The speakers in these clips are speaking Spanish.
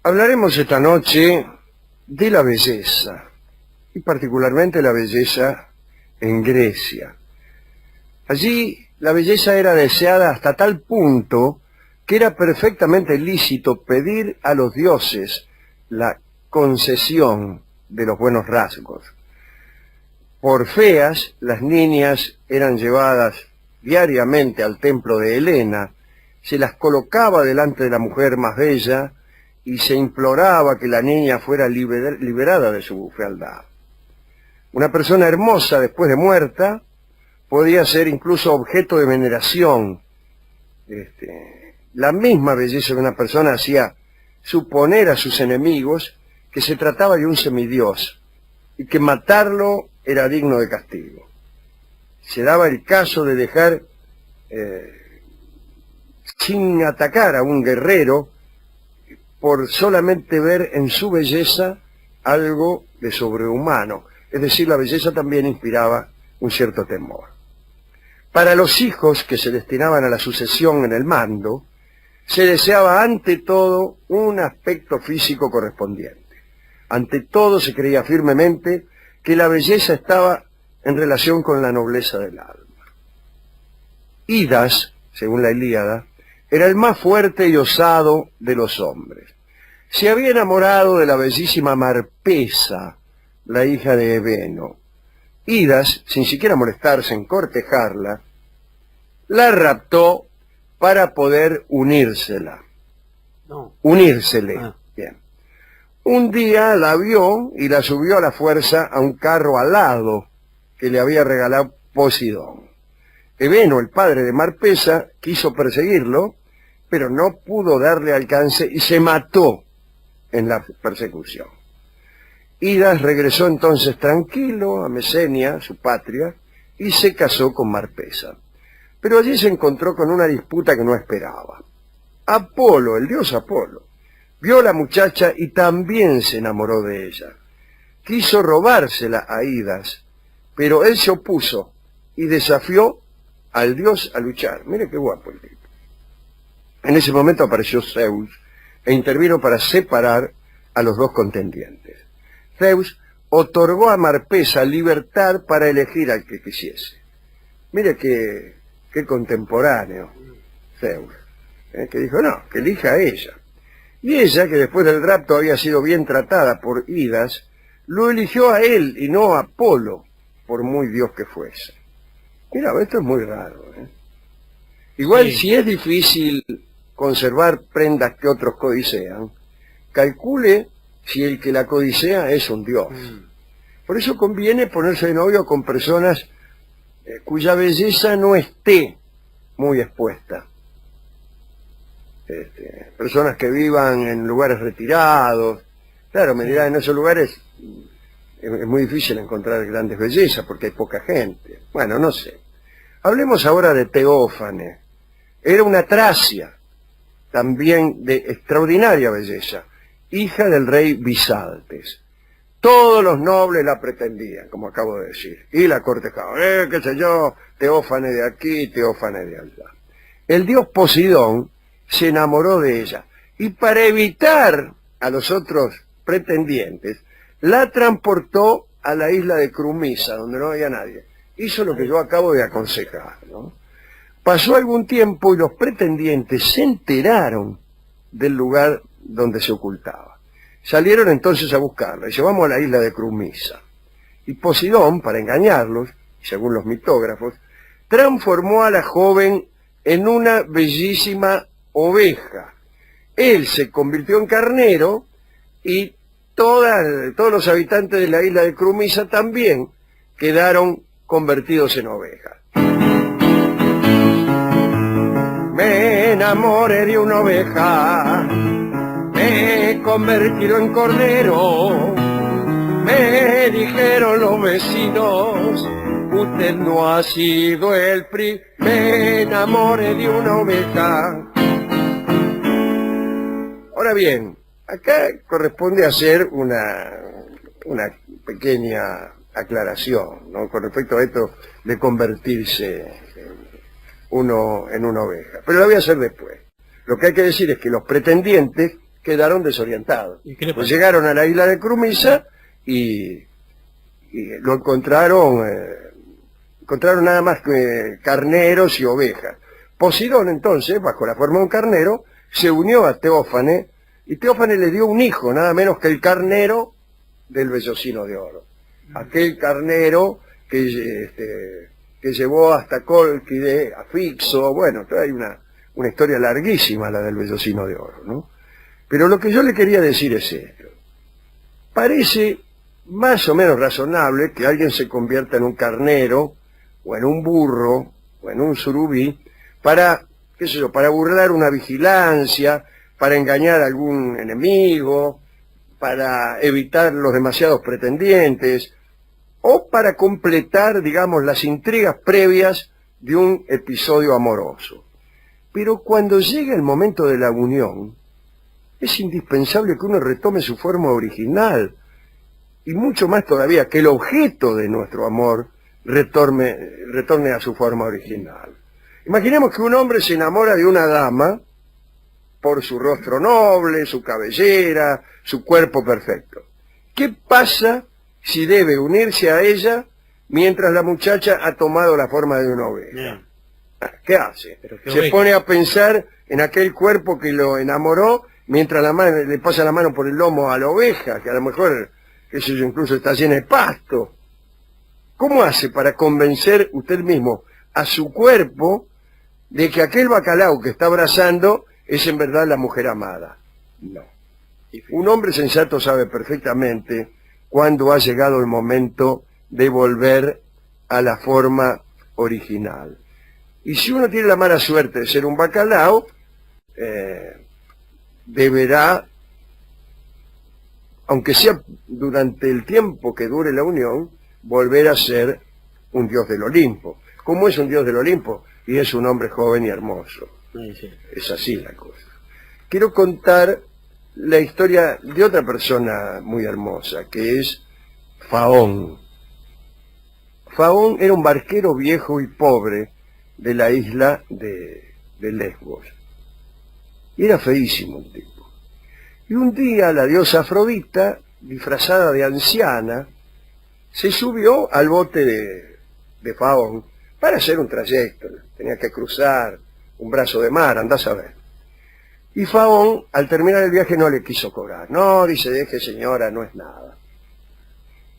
Hablaremos esta noche de la belleza, y particularmente la belleza en Grecia. Allí la belleza era deseada hasta tal punto que era perfectamente lícito pedir a los dioses la concesión de los buenos rasgos. Por feas, las niñas eran llevadas diariamente al templo de Helena, se las colocaba delante de la mujer más bella y se imploraba que la niña fuera liberada de su fealdad. Una persona hermosa después de muerta podía ser incluso objeto de veneración. La misma belleza de una persona hacía suponer a sus enemigos que se trataba de un semidios y que matarlo era digno de castigo. Se daba el caso de dejar sin atacar a un guerrero por solamente ver en su belleza algo de sobrehumano. Es decir, la belleza también inspiraba un cierto temor. Para los hijos que se destinaban a la sucesión en el mando, se deseaba ante todo un aspecto físico correspondiente. Ante todo se creía firmemente que la belleza estaba en relación con la nobleza del alma. Idas, según la Ilíada, era el más fuerte y osado de los hombres. Se había enamorado de la bellísima Marpesa, la hija de Ebeno. Idas, sin siquiera molestarse en cortejarla, la raptó para poder unírsele. Bien. Un día la vio y la subió a la fuerza a un carro alado que le había regalado Posidón. Ebeno, el padre de Marpesa, quiso perseguirlo, pero no pudo darle alcance y se mató en la persecución. Idas regresó entonces tranquilo a Mesenia, su patria, y se casó con Marpesa. Pero allí se encontró con una disputa que no esperaba. Apolo, el dios Apolo, vio a la muchacha y también se enamoró de ella. Quiso robársela a Idas, pero él se opuso y desafió al dios a luchar. Mire qué guapo el tipo. En ese momento apareció Zeus e intervino para separar a los dos contendientes. Zeus otorgó a Marpesa libertad para elegir al que quisiese. Mire qué contemporáneo Zeus, que dijo, no, que elija a ella. Y ella, que después del rapto había sido bien tratada por Idas, lo eligió a él y no a Apolo, por muy dios que fuese. Mira, esto es muy raro. Igual sí. Si es difícil conservar prendas que otros codicean, calcule si el que la codicea es un dios. Por eso conviene ponerse de novio con personas cuya belleza no esté muy expuesta. Personas que vivan en lugares retirados. Claro, me dirán, en esos lugares es muy difícil encontrar grandes bellezas porque hay poca gente. Bueno, no sé. Hablemos ahora de Teófane. Era una tracia, también de extraordinaria belleza, hija del rey Bisaltes. Todos los nobles la pretendían, como acabo de decir, y la cortejaban, qué sé yo, Teófane de aquí, Teófane de allá. El dios Posidón se enamoró de ella, y para evitar a los otros pretendientes, la transportó a la isla de Crumisa, donde no había nadie. Hizo lo que yo acabo de aconsejar, ¿no? Pasó algún tiempo y los pretendientes se enteraron del lugar donde se ocultaba. Salieron entonces a buscarla y llevamos a la isla de Crumisa. Y Posidón, para engañarlos, según los mitógrafos, transformó a la joven en una bellísima oveja. Él se convirtió en carnero y todos los habitantes de la isla de Crumisa también quedaron convertidos en ovejas. Me enamoré de una oveja, me he convertido en cordero, me dijeron los vecinos, usted no ha sido el me enamoré de una oveja. Ahora bien, acá corresponde hacer una pequeña aclaración, ¿no?, con respecto a esto de convertirse uno en una oveja. Pero lo voy a hacer después. Lo que hay que decir es que los pretendientes quedaron desorientados. ¿Y qué le Pues pasó? llegaron a la isla de Crumisa y lo encontraron, encontraron nada más que carneros y ovejas. Posidón entonces, bajo la forma de un carnero, se unió a Teófane, y Teófane le dio un hijo, nada menos que el carnero del Vellocino de Oro. Aquel carnero que llevó hasta Cólquide, a Fixo, bueno, hay una historia larguísima la del Vellocino de Oro, ¿no? Pero lo que yo le quería decir es esto. Parece más o menos razonable que alguien se convierta en un carnero, o en un burro, o en un surubí, para, qué sé yo, para burlar una vigilancia, para engañar a algún enemigo, para evitar los demasiados pretendientes, o para completar, digamos, las intrigas previas de un episodio amoroso. Pero cuando llega el momento de la unión, es indispensable que uno retome su forma original, y mucho más todavía, que el objeto de nuestro amor retorne a su forma original. Imaginemos que un hombre se enamora de una dama por su rostro noble, su cabellera, su cuerpo perfecto. ¿Qué pasa si debe unirse a ella mientras la muchacha ha tomado la forma de una oveja? Bien. ¿Qué hace? Se pone a pensar en aquel cuerpo que lo enamoró mientras le pasa la mano por el lomo a la oveja, que a lo mejor, qué sé yo, incluso está llena de pasto. ¿Cómo hace para convencer usted mismo a su cuerpo de que aquel bacalao que está abrazando es en verdad la mujer amada? No. Un hombre sensato sabe perfectamente cuándo ha llegado el momento de volver a la forma original. Y si uno tiene la mala suerte de ser un bacalao, deberá, aunque sea durante el tiempo que dure la unión, volver a ser un dios del Olimpo. ¿Cómo es un dios del Olimpo? Y es un hombre joven y hermoso. Sí. Es así la cosa. Quiero contar la historia de otra persona muy hermosa, que es Faón. Faón era un barquero viejo y pobre de la isla de Lesbos. Y era feísimo el tipo. Y un día la diosa Afrodita, disfrazada de anciana, se subió al bote de Faón para hacer un trayecto. Tenía que cruzar un brazo de mar, andás a ver. Y Faón, al terminar el viaje, no le quiso cobrar. No, dice, deje señora, no es nada.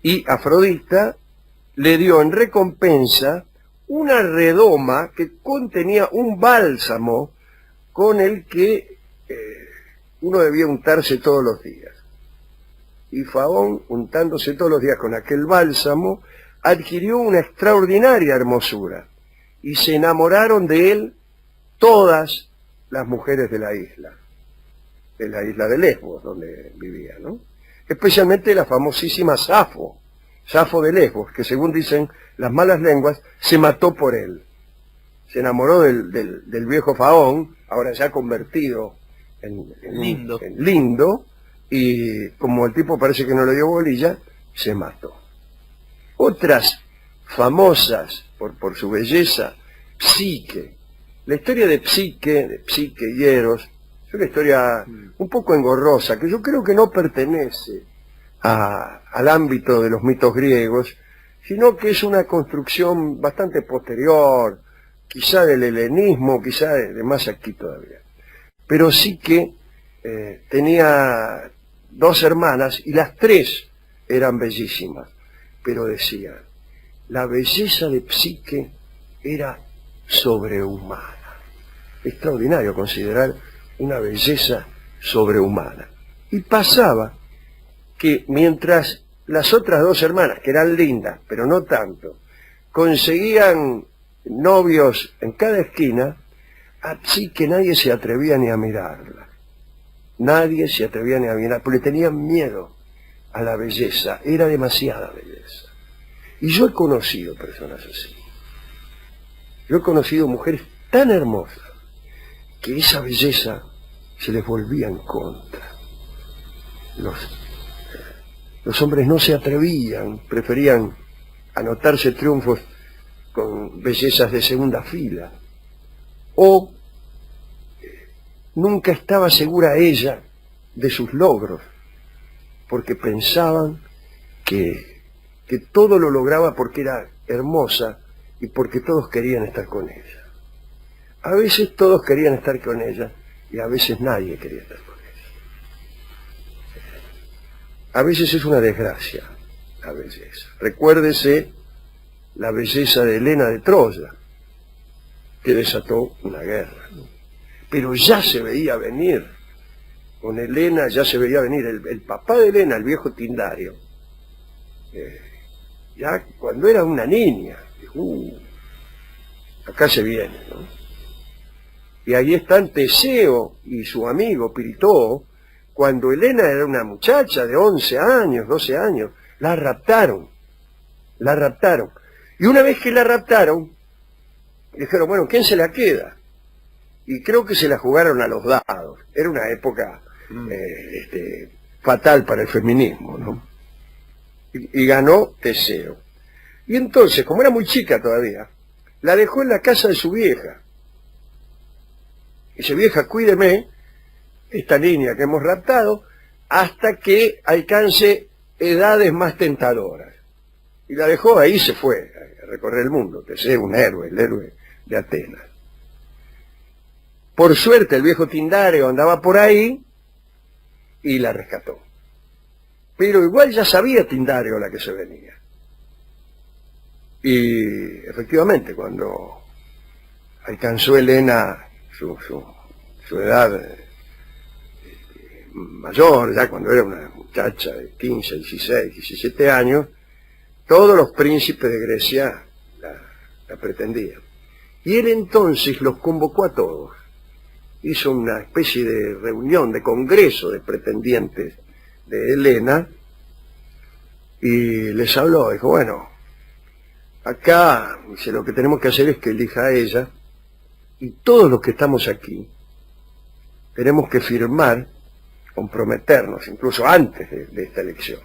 Y Afrodita le dio en recompensa una redoma que contenía un bálsamo con el que uno debía untarse todos los días. Y Faón, untándose todos los días con aquel bálsamo, adquirió una extraordinaria hermosura, y se enamoraron de él todas las mujeres de la isla de Lesbos, donde vivía, ¿no? Especialmente la famosísima Safo de Lesbos, que según dicen las malas lenguas, se mató por él. Se enamoró del viejo Faón, ahora ya convertido en lindo, y como el tipo parece que no le dio bolilla, se mató. Otras famosas por su belleza, Psique. La historia de Psique y Eros, es una historia un poco engorrosa, que yo creo que no pertenece al ámbito de los mitos griegos, sino que es una construcción bastante posterior, quizá del helenismo, quizá de más aquí todavía. Pero sí que tenía dos hermanas, y las tres eran bellísimas, pero decían, la belleza de Psique era sobrehumana. Extraordinario considerar una belleza sobrehumana. Y pasaba que mientras las otras dos hermanas, que eran lindas, pero no tanto, conseguían novios en cada esquina, así que nadie se atrevía ni a mirarla. Nadie se atrevía ni a mirarla, porque tenían miedo a la belleza, era demasiada belleza. Y yo he conocido personas así. Yo he conocido mujeres tan hermosas que esa belleza se les volvía en contra. Los hombres no se atrevían, preferían anotarse triunfos con bellezas de segunda fila. O nunca estaba segura ella de sus logros, porque pensaban que todo lo lograba porque era hermosa y porque todos querían estar con ella. A veces todos querían estar con ella y a veces nadie quería estar con ella. A veces es una desgracia la belleza. Recuérdese la belleza de Helena de Troya, que desató una guerra, ¿no? Pero ya se veía venir, con Helena ya se veía venir, el papá de Helena, el viejo Tindario, ya cuando era una niña, dijo, acá se viene, ¿no? Y ahí están Teseo y su amigo Piritoo, cuando Helena era una muchacha de 11 años, 12 años, la raptaron. Y una vez que la raptaron, dijeron, bueno, ¿quién se la queda? Y creo que se la jugaron a los dados. Era una época fatal para el feminismo, ¿no? Y ganó Teseo. Y entonces, como era muy chica todavía, la dejó en la casa de su vieja. Dice, vieja, cuídeme, esta niña que hemos raptado, hasta que alcance edades más tentadoras. Y la dejó ahí, se fue a recorrer el mundo. Teseo, un héroe, el héroe de Atenas. Por suerte el viejo Tindario andaba por ahí y la rescató. Pero igual ya sabía Tindario la que se venía. Y efectivamente, cuando alcanzó Helena su edad mayor, ya cuando era una muchacha de 15, 16, 17 años, todos los príncipes de Grecia la pretendían. Y él entonces los convocó a todos. Hizo una especie de reunión, de congreso de pretendientes de Helena, y les habló, dijo, bueno, acá dice, lo que tenemos que hacer es que elija a ella, y todos los que estamos aquí tenemos que firmar, comprometernos, incluso antes de esta elección,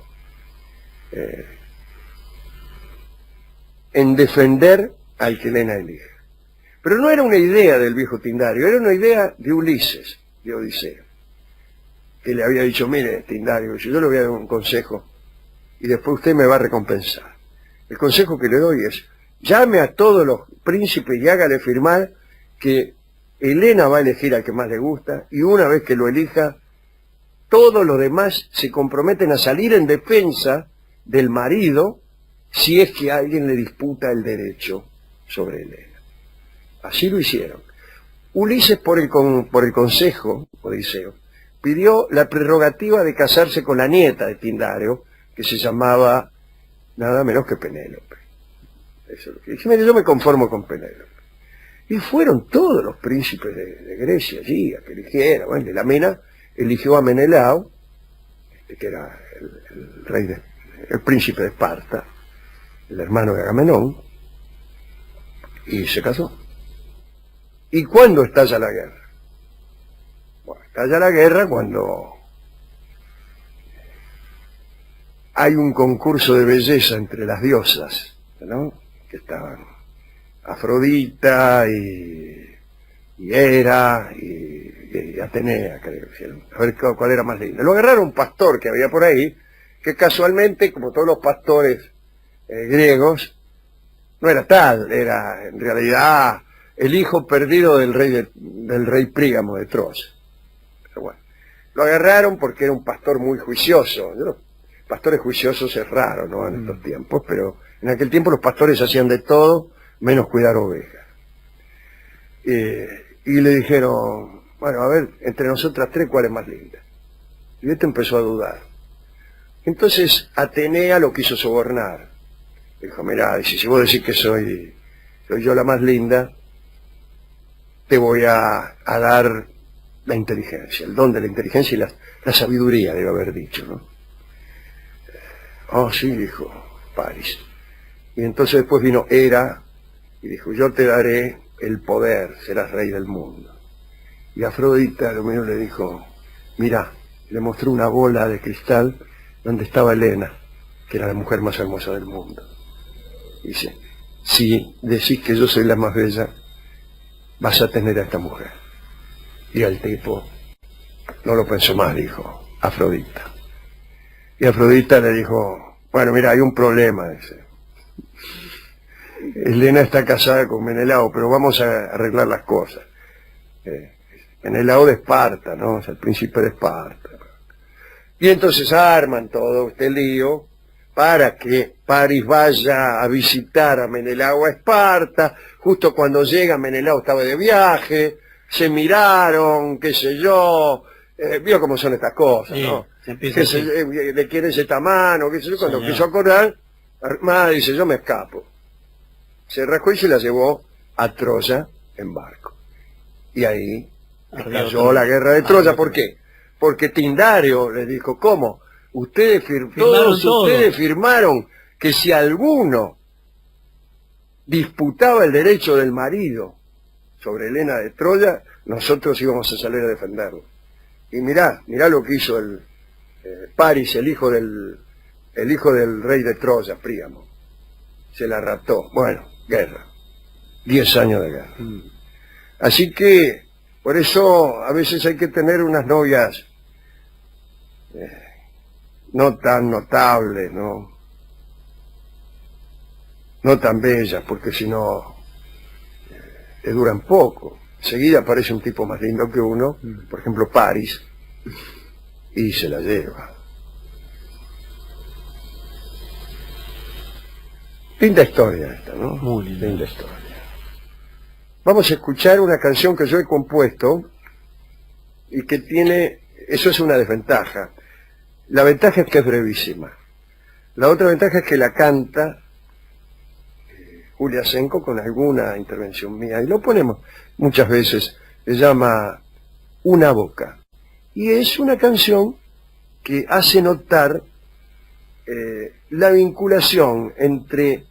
en defender al que Helena elija. Pero no era una idea del viejo Tindario, era una idea de Ulises, de Odiseo, que le había dicho, mire, Tindario, yo le voy a dar un consejo y después usted me va a recompensar. El consejo que le doy es, llame a todos los príncipes y hágale firmar que Helena va a elegir al que más le gusta, y una vez que lo elija, todos los demás se comprometen a salir en defensa del marido si es que alguien le disputa el derecho sobre Helena. Así lo hicieron. Ulises, por el consejo, Odiseo, pidió la prerrogativa de casarse con la nieta de Tindario, que se llamaba nada menos que Penélope. Eso es lo que dije, mire, yo me conformo con Penélope. Y fueron todos los príncipes de Grecia allí a que eligiera. Bueno, la Mena eligió a Menelao, que era el príncipe de Esparta, el hermano de Agamenón, y se casó. ¿Y cuándo estalla la guerra? Bueno, estalla la guerra cuando hay un concurso de belleza entre las diosas, ¿no? Que estaban Afrodita y Hera y Atenea, creo. A ver cuál era más linda. Lo agarraron un pastor que había por ahí, que casualmente, como todos los pastores griegos, no era tal, era en realidad el hijo perdido del rey Príamo de Troya. Pero bueno, lo agarraron porque era un pastor muy juicioso. Los pastores juiciosos es raro, ¿no?, en estos tiempos, pero en aquel tiempo los pastores hacían de todo menos cuidar ovejas. Y le dijeron, bueno, a ver, entre nosotras tres, ¿cuál es más linda? Y este empezó a dudar. Entonces Atenea lo quiso sobornar. Dijo, mirá, si vos decís que soy yo la más linda, te voy a dar la inteligencia, el don de la inteligencia y la sabiduría, debe haber dicho, ¿no? Oh, sí, dijo Paris. Y entonces después vino Hera y dijo, yo te daré el poder, serás rey del mundo. Y Afrodita lo mismo le dijo, mira, le mostró una bola de cristal donde estaba Helena, que era la mujer más hermosa del mundo. Dice, si decís que yo soy la más bella, vas a tener a esta mujer. Y al tipo no lo pensó más, dijo Afrodita. Y Afrodita le dijo, bueno, mira, hay un problema, dice. Helena está casada con Menelao, pero vamos a arreglar las cosas. Menelao de Esparta, ¿no? Es el príncipe de Esparta. Y entonces arman todo este lío para que París vaya a visitar a Menelao a Esparta. Justo cuando llega, Menelao estaba de viaje, se miraron, qué sé yo, vio cómo son estas cosas, ¿no? ¿De quién es esta mano? Qué sé yo, cuando quiso acordar, Armada dice, yo me escapo. Se rascó y se la llevó a Troya en barco. Y ahí cayó la guerra de Troya. ¿Por qué? Porque Tindario le dijo, ¿cómo? Todos ustedes firmaron que si alguno disputaba el derecho del marido sobre Helena de Troya, nosotros íbamos a salir a defenderlo. Y mirá lo que hizo París, el hijo del rey de Troya, Príamo. Se la raptó. Bueno, guerra. 10 años de guerra. Así que, por eso, a veces hay que tener unas novias no tan notables, no tan bellas, porque si no, te duran poco. Enseguida aparece un tipo más lindo que uno, por ejemplo París, y se la lleva. Linda historia esta, ¿no? Muy linda. Linda historia. Vamos a escuchar una canción que yo he compuesto y que tiene, eso es una desventaja. La ventaja es que es brevísima. La otra ventaja es que la canta Julia Senko con alguna intervención mía. Y lo ponemos muchas veces. Se llama Una Boca. Y es una canción que hace notar la vinculación entre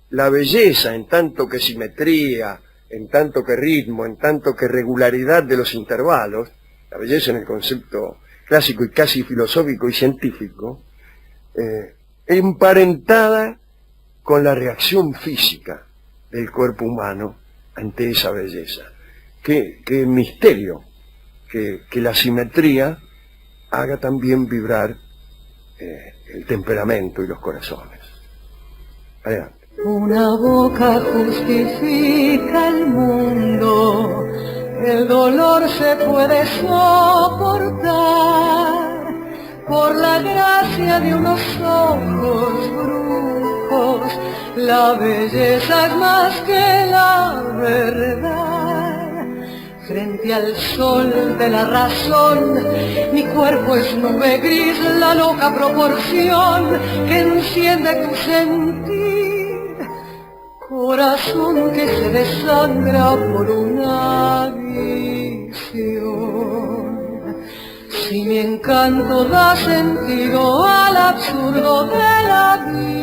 la belleza, en tanto que simetría, en tanto que ritmo, en tanto que regularidad de los intervalos, la belleza en el concepto clásico y casi filosófico y científico, emparentada con la reacción física del cuerpo humano ante esa belleza. Qué misterio que la simetría haga también vibrar el temperamento y los corazones. Adelante. Una boca justifica el mundo, el dolor se puede soportar por la gracia de unos ojos brujos, la belleza es más que la verdad. Frente al sol de la razón, mi cuerpo es nube gris, la loca proporción que enciende tu sentir. Corazón que se desangra por una visión. Si mi encanto da sentido al absurdo de la vida.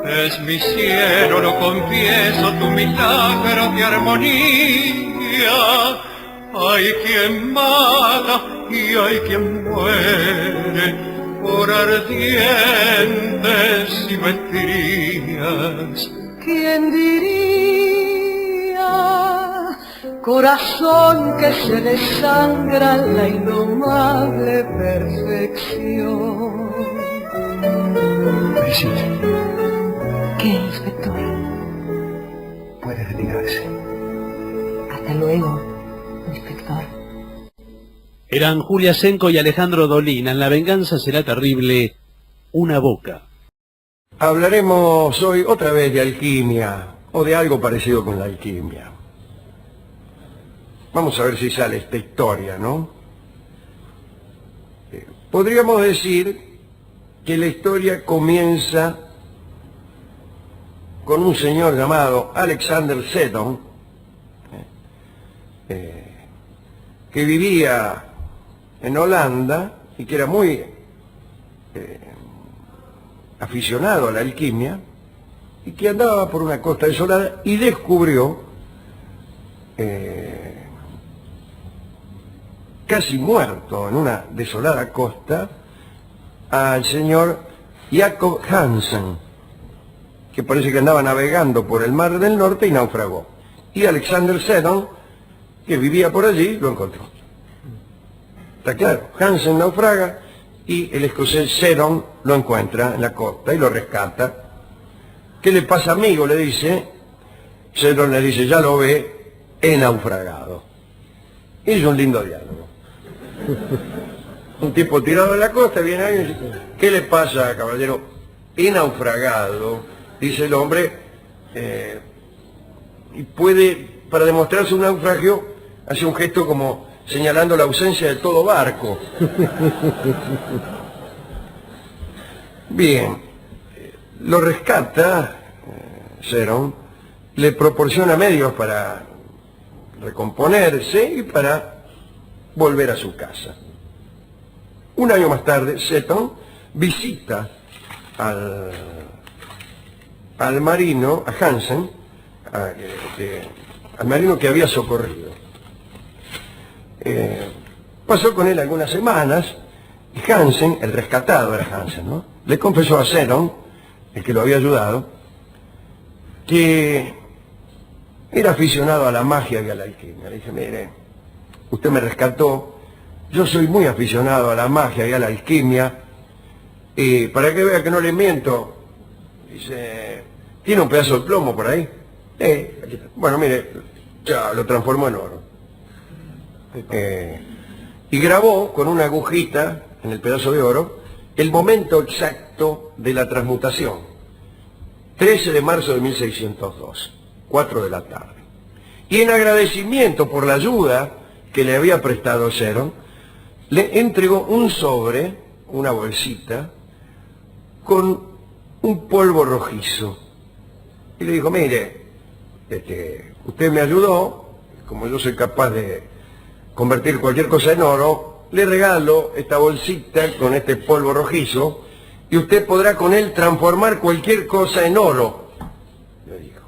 Es mi cielo, lo confieso, tu milagro de armonía. Hay quien mata y hay quien muere por ardientes simetrías. ¿Quién diría? Corazón que se desangra la indomable perfección. Brigitte, ¿Qué, inspector? puede retirarse. Hasta luego, inspector. Eran Julia Senko y Alejandro Dolina. En La venganza será terrible, Una Boca. Hablaremos hoy otra vez de alquimia, o de algo parecido con la alquimia. Vamos a ver si sale esta historia, ¿no? Podríamos decir que la historia comienza con un señor llamado Alexander Seddon, que vivía en Holanda y que era muy aficionado a la alquimia y que andaba por una costa desolada y descubrió, casi muerto en una desolada costa, al señor Jacob Hansen, que parece que andaba navegando por el Mar del Norte y naufragó. Y Alexander Seddon, que vivía por allí, lo encontró. Está claro, Hansen naufraga y el escocés Seron lo encuentra en la costa y lo rescata. ¿Qué le pasa, amigo?, le dice. Seron le dice, ya lo ve, he naufragado. Y es un lindo diálogo. Un tipo tirado en la costa viene ahí y dice, ¿qué le pasa, caballero? He naufragado, dice el hombre, y puede, para demostrar su naufragio, hace un gesto como señalando la ausencia de todo barco. Bien, lo rescata Seron, le proporciona medios para recomponerse y para volver a su casa. Un año más tarde, Seton visita al marino, a Hansen, al marino que había socorrido. Pasó con él algunas semanas y Hansen, el rescatado era Hansen, ¿no?, le confesó a Seton, el que lo había ayudado, que era aficionado a la magia y a la alquimia. Le dije, mire, usted me rescató, yo soy muy aficionado a la magia y a la alquimia, y para que vea que no le miento, dice, ¿tiene un pedazo de plomo por ahí? Aquí está. Bueno, mire, ya lo transformó en oro. Y grabó con una agujita en el pedazo de oro el momento exacto de la transmutación. 13 de marzo de 1602, 4 de la tarde. Y en agradecimiento por la ayuda que le había prestado Seron, le entregó un sobre, una bolsita, con un polvo rojizo. Y le dijo, mire, usted me ayudó, como yo soy capaz de convertir cualquier cosa en oro, le regalo esta bolsita con este polvo rojizo y usted podrá con él transformar cualquier cosa en oro, le dijo.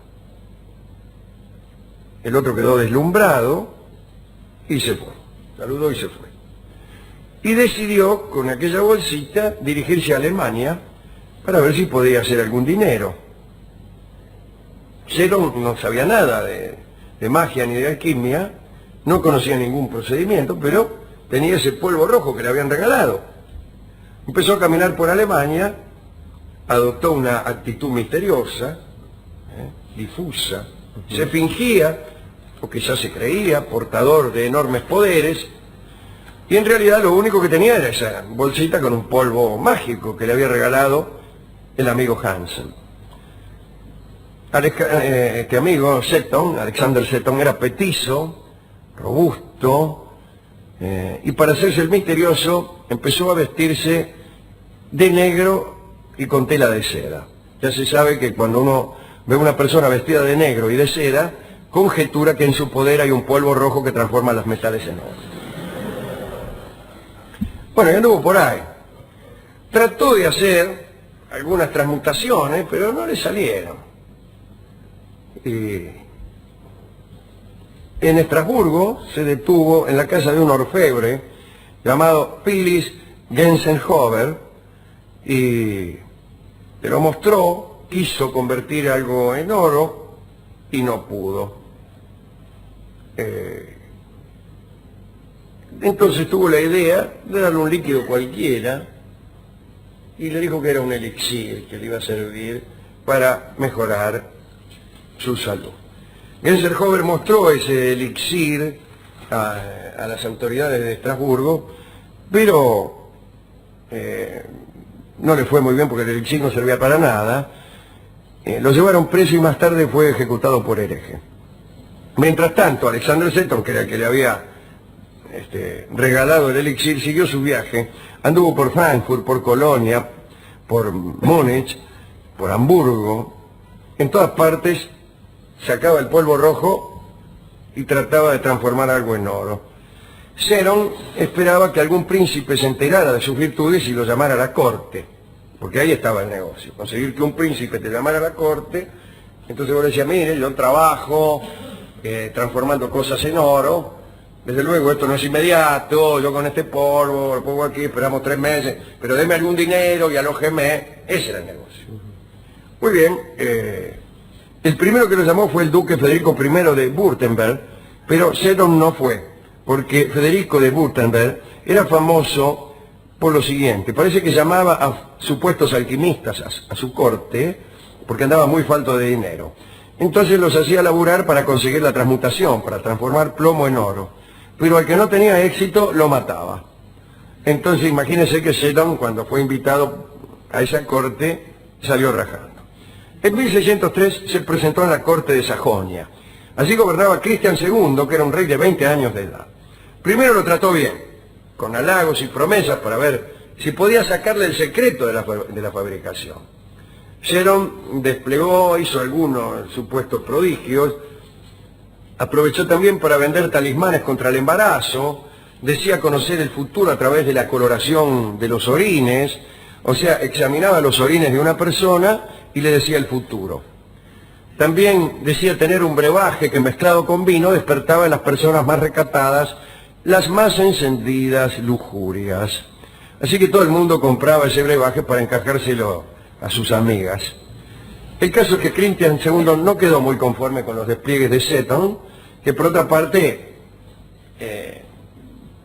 El otro quedó deslumbrado y se fue, saludó y se fue. Y decidió, con aquella bolsita, dirigirse a Alemania para ver si podía hacer algún dinero. Seron no sabía nada de magia ni de alquimia, no conocía ningún procedimiento, pero tenía ese polvo rojo que le habían regalado. Empezó a caminar por Alemania, adoptó una actitud misteriosa, difusa, se fingía, o quizás se creía, portador de enormes poderes, y en realidad lo único que tenía era esa bolsita con un polvo mágico que le había regalado el amigo Hansen. Este amigo Seton, Alexander Seton, era petizo, robusto, y para hacerse el misterioso empezó a vestirse de negro y con tela de seda. Ya se sabe que cuando uno ve a una persona vestida de negro y de seda, conjetura que en su poder hay un polvo rojo que transforma los metales en oro. Bueno, y anduvo por ahí. Trató de hacer algunas transmutaciones, pero no le salieron. Y en Estrasburgo se detuvo en la casa de un orfebre llamado Phyllis Gensenhofer y se lo mostró, quiso convertir algo en oro y no pudo. Entonces tuvo la idea de darle un líquido cualquiera y le dijo que era un elixir que le iba a servir para mejorar su salud. Gensenhofer mostró ese elixir a las autoridades de Estrasburgo, pero no le fue muy bien porque el elixir no servía para nada. Lo llevaron preso y más tarde fue ejecutado por hereje. Mientras tanto, Alexander Seton, que era el que le había regalado el elixir, siguió su viaje, anduvo por Frankfurt, por Colonia, por Múnich, por Hamburgo, en todas partes sacaba el polvo rojo y trataba de transformar algo en oro. Seron esperaba que algún príncipe se enterara de sus virtudes y lo llamara a la corte, porque ahí estaba el negocio, conseguir que un príncipe te llamara a la corte. Entonces vos le decías, mire, yo trabajo transformando cosas en oro, desde luego esto no es inmediato, yo con este polvo, lo pongo aquí, esperamos 3 meses, pero deme algún dinero y alójeme. Ese era el negocio. Muy bien, el primero que lo llamó fue el duque Federico I de Württemberg, pero Seton no fue, porque Federico de Württemberg era famoso por lo siguiente. Parece que llamaba a supuestos alquimistas a su corte, porque andaba muy falto de dinero. Entonces los hacía laburar para conseguir la transmutación, para transformar plomo en oro. Pero al que no tenía éxito, lo mataba. Entonces imagínense que Shedon, cuando fue invitado a esa corte, salió rajando. En 1603 se presentó en la corte de Sajonia. Allí gobernaba Cristian II, que era un rey de 20 años de edad. Primero lo trató bien, con halagos y promesas para ver si podía sacarle el secreto de la fabricación. Shedon desplegó, hizo algunos supuestos prodigios, aprovechó también para vender talismanes contra el embarazo, decía conocer el futuro a través de la coloración de los orines, o sea, examinaba los orines de una persona y le decía el futuro. También decía tener un brebaje que mezclado con vino despertaba en las personas más recatadas las más encendidas lujurias. Así que todo el mundo compraba ese brebaje para encajárselo a sus amigas. El caso es que Cristian II no quedó muy conforme con los despliegues de Shedon, que por otra parte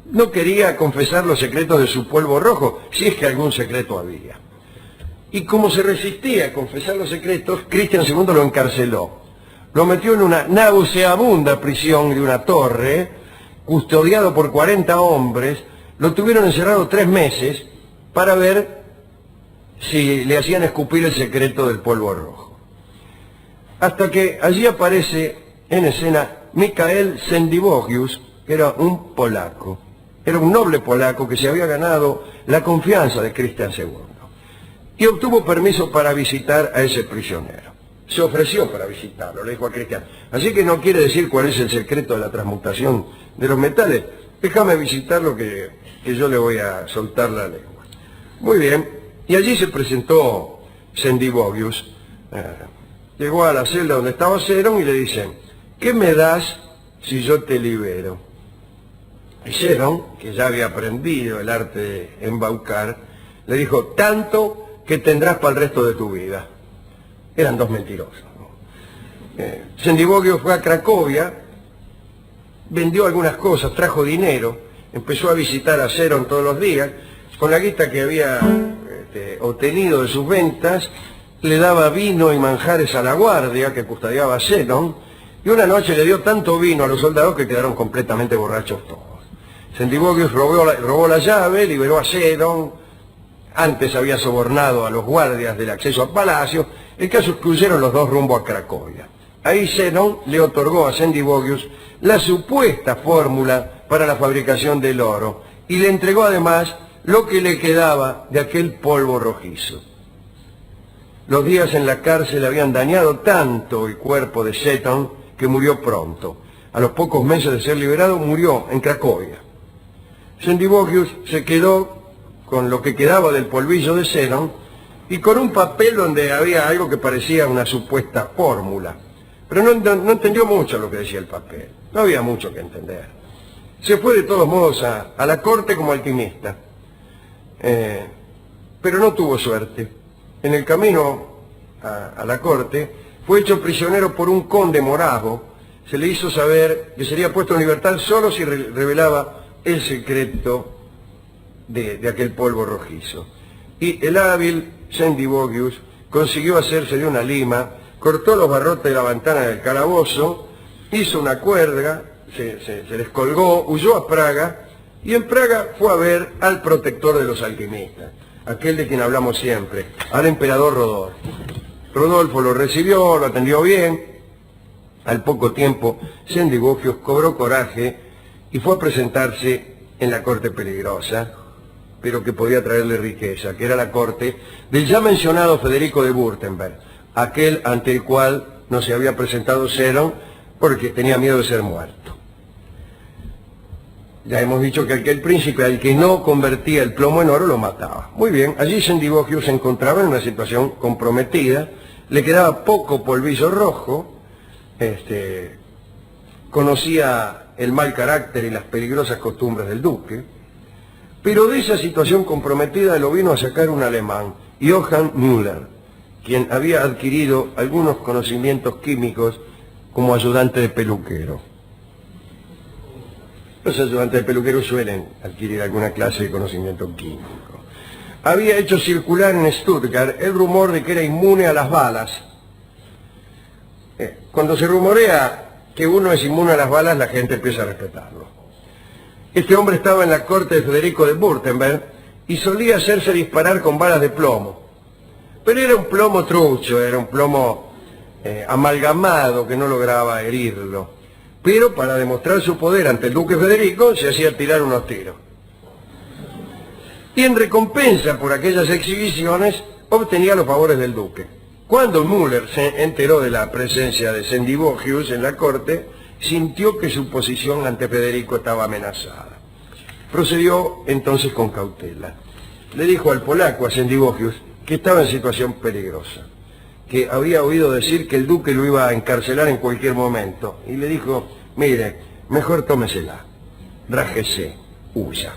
no quería confesar los secretos de su polvo rojo, si es que algún secreto había. Y como se resistía a confesar los secretos, Cristian II lo encarceló. Lo metió en una nauseabunda prisión de una torre, custodiado por 40 hombres. Lo tuvieron encerrado 3 meses para ver si le hacían escupir el secreto del polvo rojo. Hasta que allí aparece en escena Mikael Sendivogius, que era un polaco. Era un noble polaco que se había ganado la confianza de Cristian II. Y obtuvo permiso para visitar a ese prisionero. Se ofreció para visitarlo, le dijo a Cristian. Así que no quiere decir cuál es el secreto de la transmutación de los metales. Déjame visitarlo que yo le voy a soltar la lengua. Muy bien. Y allí se presentó Sendivogius. Llegó a la celda donde estaba Shedon y le dicen, ¿qué me das si yo te libero? Y Shedon, que ya había aprendido el arte de embaucar, le dijo, tanto que tendrás para el resto de tu vida. Eran 2 mentirosos, ¿no? Sendivogius fue a Cracovia, vendió algunas cosas, trajo dinero, empezó a visitar a Shedon todos los días, con la guita que había obtenido de sus ventas, le daba vino y manjares a la guardia que custodiaba a Shedon, y una noche le dio tanto vino a los soldados que quedaron completamente borrachos todos. Sendivogius robó la llave, liberó a Shedon. Antes había sobornado a los guardias del acceso al palacio. El caso es que huyeron los dos rumbo a Cracovia. Ahí Shedon le otorgó a Sendivogius la supuesta fórmula para la fabricación del oro y le entregó además lo que le quedaba de aquel polvo rojizo. Los días en la cárcel habían dañado tanto el cuerpo de Shedon que murió pronto. A los pocos meses de ser liberado murió en Cracovia. Sendivogius se quedó con lo que quedaba del polvillo de Shedon y con un papel donde había algo que parecía una supuesta fórmula. Pero no entendió mucho lo que decía el papel. No había mucho que entender. Se fue de todos modos a la corte como alquimista. Pero no tuvo suerte. En el camino a la corte fue hecho prisionero por un conde moravo. Se le hizo saber que sería puesto en libertad solo si revelaba el secreto de aquel polvo rojizo. Y el hábil Sendivogius consiguió hacerse de una lima, cortó los barrotes de la ventana del calabozo, hizo una cuerda, se descolgó, huyó a Praga, y en Praga fue a ver al protector de los alquimistas, aquel de quien hablamos siempre, al emperador Rodolfo. Rodolfo lo recibió, lo atendió bien. Al poco tiempo, Sendivogius cobró coraje y fue a presentarse en la corte peligrosa, pero que podía traerle riqueza, que era la corte del ya mencionado Federico de Württemberg, aquel ante el cual no se había presentado Shedon porque tenía miedo de ser muerto. Ya hemos dicho que aquel príncipe al que no convertía el plomo en oro lo mataba. Muy bien, allí Sendivogius se encontraba en una situación comprometida, le quedaba poco polvillo rojo, conocía el mal carácter y las peligrosas costumbres del duque, pero de esa situación comprometida lo vino a sacar un alemán, Johann Müller, quien había adquirido algunos conocimientos químicos como ayudante de peluquero. Los ayudantes de peluquero suelen adquirir alguna clase de conocimiento químico. Había hecho circular en Stuttgart el rumor de que era inmune a las balas. Cuando se rumorea que uno es inmune a las balas, la gente empieza a respetarlo. Este hombre estaba en la corte de Federico de Württemberg y solía hacerse disparar con balas de plomo. Pero era un plomo trucho, era un plomo amalgamado que no lograba herirlo. Pero para demostrar su poder ante el duque Federico se hacía tirar unos tiros. Y en recompensa por aquellas exhibiciones obtenía los favores del duque. Cuando Müller se enteró de la presencia de Sendivogius en la corte, sintió que su posición ante Federico estaba amenazada. Procedió entonces con cautela. Le dijo al polaco, a Sendivogius, que estaba en situación peligrosa, que había oído decir que el duque lo iba a encarcelar en cualquier momento. Y le dijo, mire, mejor tómesela, rájese, huya.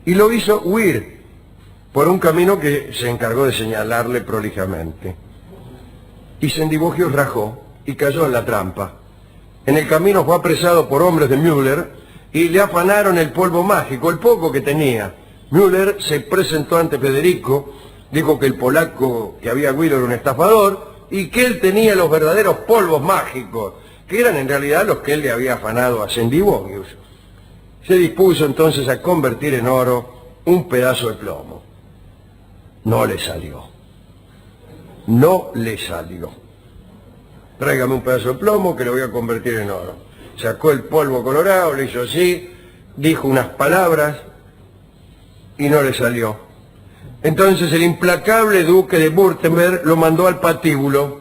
Y lo hizo huir por un camino que se encargó de señalarle prolijamente. Y Sendivogius rajó y cayó en la trampa. En el camino fue apresado por hombres de Müller y le afanaron el polvo mágico, el poco que tenía. Müller se presentó ante Federico, dijo que el polaco que había huido era un estafador y que él tenía los verdaderos polvos mágicos, que eran en realidad los que él le había afanado a Sendivogius. Se dispuso entonces a convertir en oro un pedazo de plomo. No le salió. No le salió. Tráigame un pedazo de plomo que lo voy a convertir en oro. Sacó el polvo colorado, le hizo así, dijo unas palabras y no le salió. Entonces el implacable duque de Württemberg lo mandó al patíbulo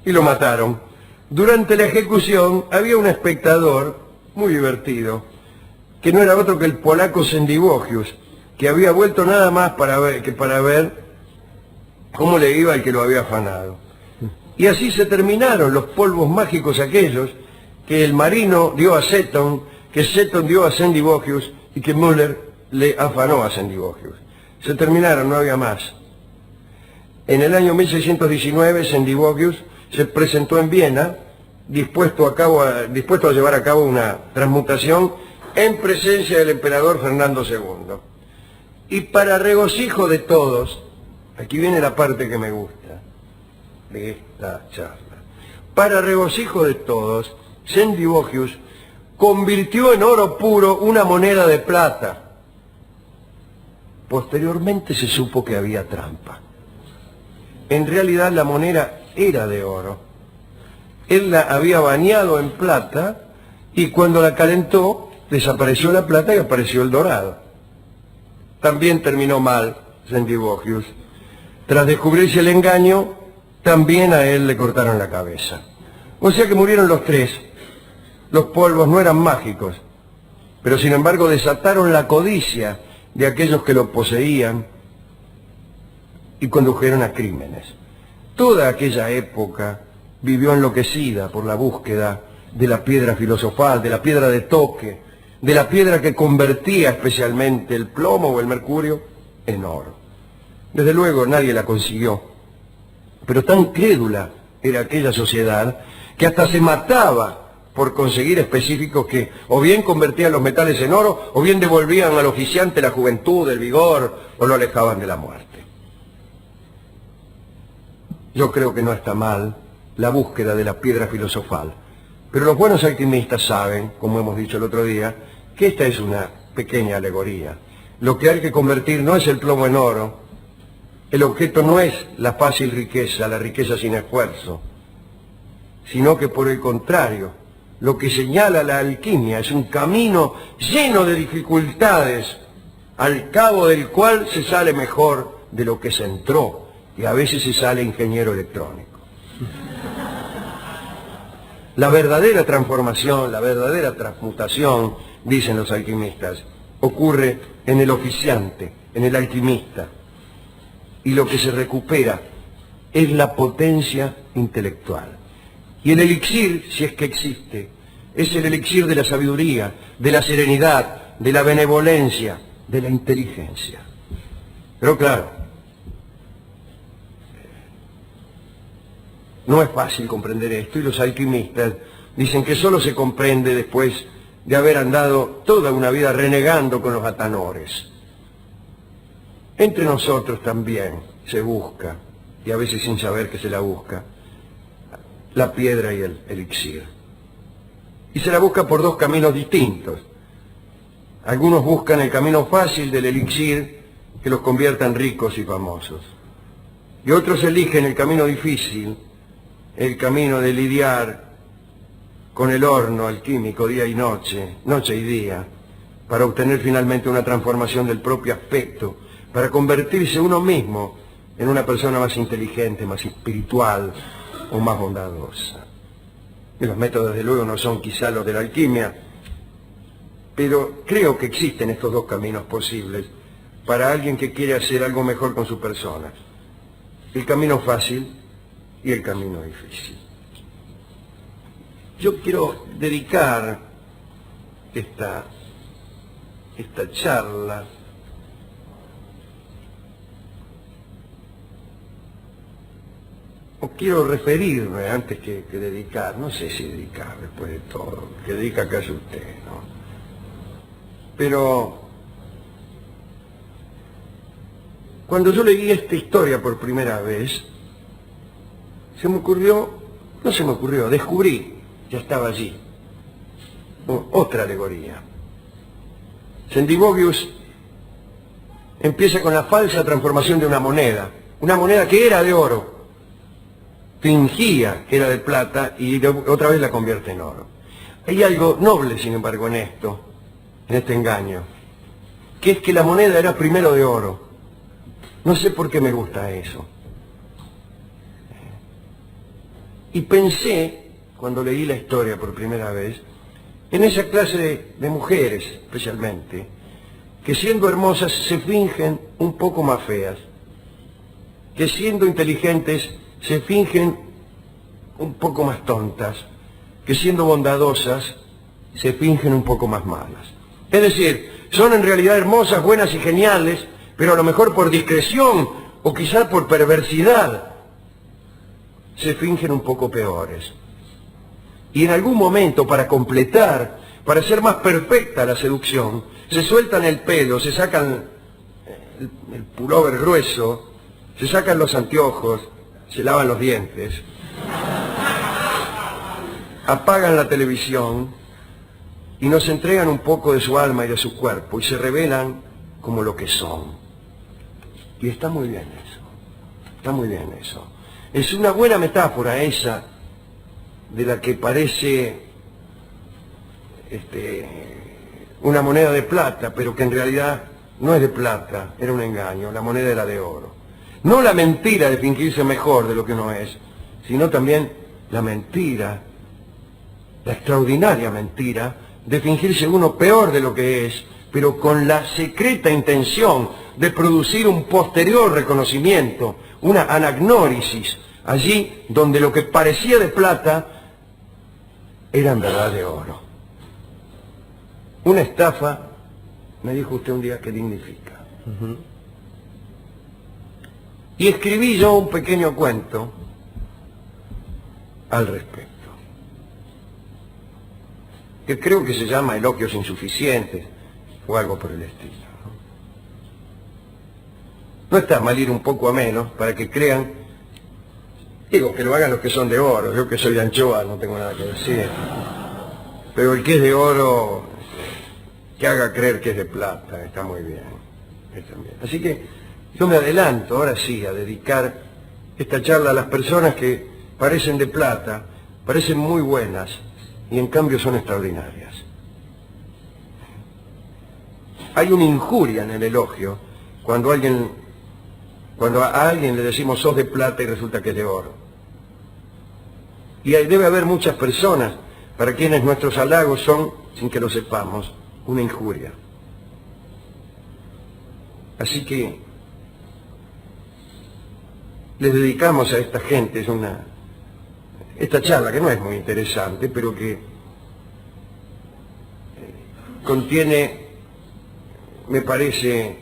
y lo mataron. Durante la ejecución había un espectador muy divertido, que no era otro que el polaco Sendivogius, que había vuelto nada más para ver cómo le iba al que lo había afanado. Y así se terminaron los polvos mágicos aquellos que el marino dio a Seton, que Seton dio a Sendivogius y que Müller le afanó a Sendivogius. Se terminaron, no había más. En el año 1619 Sendivogius se presentó en Viena dispuesto a llevar a cabo una transmutación en presencia del emperador Fernando II. Y para regocijo de todos, aquí viene la parte que me gusta de esta charla, para regocijo de todos, Sendivogius convirtió en oro puro una moneda de plata. Posteriormente se supo que había trampa. En realidad la moneda era de oro. Él la había bañado en plata y cuando la calentó desapareció la plata y apareció el dorado. También terminó mal Sendivogius. Tras descubrirse el engaño, también a él le cortaron la cabeza. O sea que murieron los tres. Los polvos no eran mágicos, pero sin embargo desataron la codicia de aquellos que lo poseían y condujeron a crímenes. Toda aquella época vivió enloquecida por la búsqueda de la piedra filosofal, de la piedra de toque, de la piedra que convertía especialmente el plomo o el mercurio en oro. Desde luego nadie la consiguió, pero tan crédula era aquella sociedad que hasta se mataba por conseguir específicos que o bien convertían los metales en oro o bien devolvían al oficiante la juventud, el vigor o lo alejaban de la muerte. Yo creo que no está mal la búsqueda de la piedra filosofal, pero los buenos alquimistas saben, como hemos dicho el otro día, que esta es una pequeña alegoría. Lo que hay que convertir no es el plomo en oro, el objeto no es la fácil riqueza, la riqueza sin esfuerzo, sino que por el contrario, lo que señala la alquimia es un camino lleno de dificultades, al cabo del cual se sale mejor de lo que se entró, y a veces se sale ingeniero electrónico. La verdadera transformación, la verdadera transmutación, dicen los alquimistas, ocurre en el oficiante, en el alquimista, y lo que se recupera es la potencia intelectual. Y el elixir, si es que existe, es el elixir de la sabiduría, de la serenidad, de la benevolencia, de la inteligencia. Pero claro, no es fácil comprender esto y los alquimistas dicen que solo se comprende después de haber andado toda una vida renegando con los atanores. Entre nosotros también se busca, y a veces sin saber que se la busca, la piedra y el elixir. Y se la busca por dos caminos distintos. Algunos buscan el camino fácil del elixir que los convierta en ricos y famosos. Y otros eligen el camino difícil, el camino de lidiar con el horno alquímico día y noche, noche y día, para obtener finalmente una transformación del propio aspecto, para convertirse uno mismo en una persona más inteligente, más espiritual o más bondadosa. Y los métodos, desde luego, no son quizá los de la alquimia, pero creo que existen estos dos caminos posibles para alguien que quiere hacer algo mejor con su persona. El camino fácil y el camino difícil. Yo quiero dedicar esta charla o quiero referirme antes que dedicar, no sé si dedicar después de todo, que dedica casi usted, ¿no? Pero cuando yo leí esta historia por primera vez, descubrí, ya estaba allí, otra alegoría. Sendivogius empieza con la falsa transformación de una moneda que era de oro, fingía que era de plata y otra vez la convierte en oro. Hay algo noble, sin embargo, en este engaño, que es que la moneda era primero de oro. No sé por qué me gusta eso. Y pensé, cuando leí la historia por primera vez, en esa clase de mujeres, especialmente, que siendo hermosas se fingen un poco más feas, que siendo inteligentes se fingen un poco más tontas, que siendo bondadosas se fingen un poco más malas. Es decir, son en realidad hermosas, buenas y geniales, pero a lo mejor por discreción o quizá por perversidad se fingen un poco peores. Y en algún momento, para completar, para hacer más perfecta la seducción, se sueltan el pelo, se sacan el pullover grueso, se sacan los anteojos, se lavan los dientes, apagan la televisión y nos entregan un poco de su alma y de su cuerpo y se revelan como lo que son. Y está muy bien eso, está muy bien eso. Es una buena metáfora esa de la que parece una moneda de plata, pero que en realidad no es de plata, era un engaño, la moneda era de oro. No la mentira de fingirse mejor de lo que uno es, sino también la mentira, la extraordinaria mentira de fingirse uno peor de lo que es, pero con la secreta intención de producir un posterior reconocimiento, una anagnórisis, allí donde lo que parecía de plata era en verdad de oro. Una estafa, me dijo usted un día, que dignifica. Y escribí yo un pequeño cuento al respecto, que creo que se llama Elogios Insuficientes o algo por el estilo. No está mal ir un poco a menos para que crean, digo, que lo hagan los que son de oro. Yo que soy de anchoa no tengo nada que decir, pero el que es de oro, que haga creer que es de plata, está muy bien, está bien. Así que yo me adelanto ahora sí a dedicar esta charla a las personas que parecen de plata, parecen muy buenas y en cambio son extraordinarias. Hay una injuria en el elogio cuando a alguien le decimos sos de plata y resulta que es de oro. Y debe haber muchas personas para quienes nuestros halagos son, sin que lo sepamos, una injuria. Así que les dedicamos a esta gente esta charla, que no es muy interesante, pero que contiene, me parece,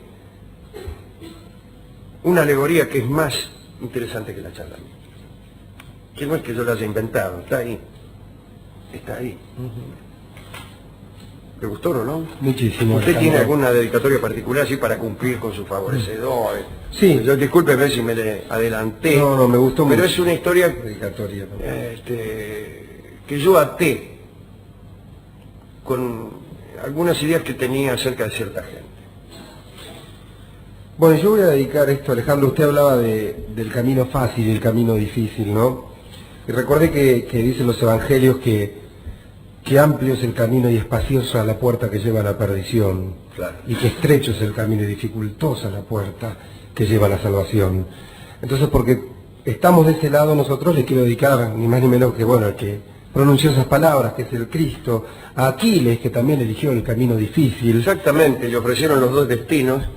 una alegoría que es más interesante que la charla, que no es que yo la haya inventado, está ahí, está ahí. ¿Le gustó o no? Muchísimo. ¿Usted Alejandro. tiene alguna dedicatoria particular así para cumplir con sus favorecedores? Sí. Yo discúlpeme si me le adelanté. No, me gustó mucho. Pero es una historia Dedicatoria, ¿no? que yo até con algunas ideas que tenía acerca de cierta gente. Bueno, yo voy a dedicar esto, Alejandro. Usted hablaba del camino fácil y el camino difícil, ¿no? Y recordé que dicen los evangelios que amplio es el camino y espaciosa la puerta que lleva a la perdición. Claro. Y que estrecho es el camino y dificultosa la puerta que lleva a la salvación. Entonces, porque estamos de ese lado, nosotros le quiero dedicar, ni más ni menos que, bueno, el que pronunció esas palabras, que es el Cristo, a Aquiles, que también eligió el camino difícil. Exactamente, le ofrecieron los dos destinos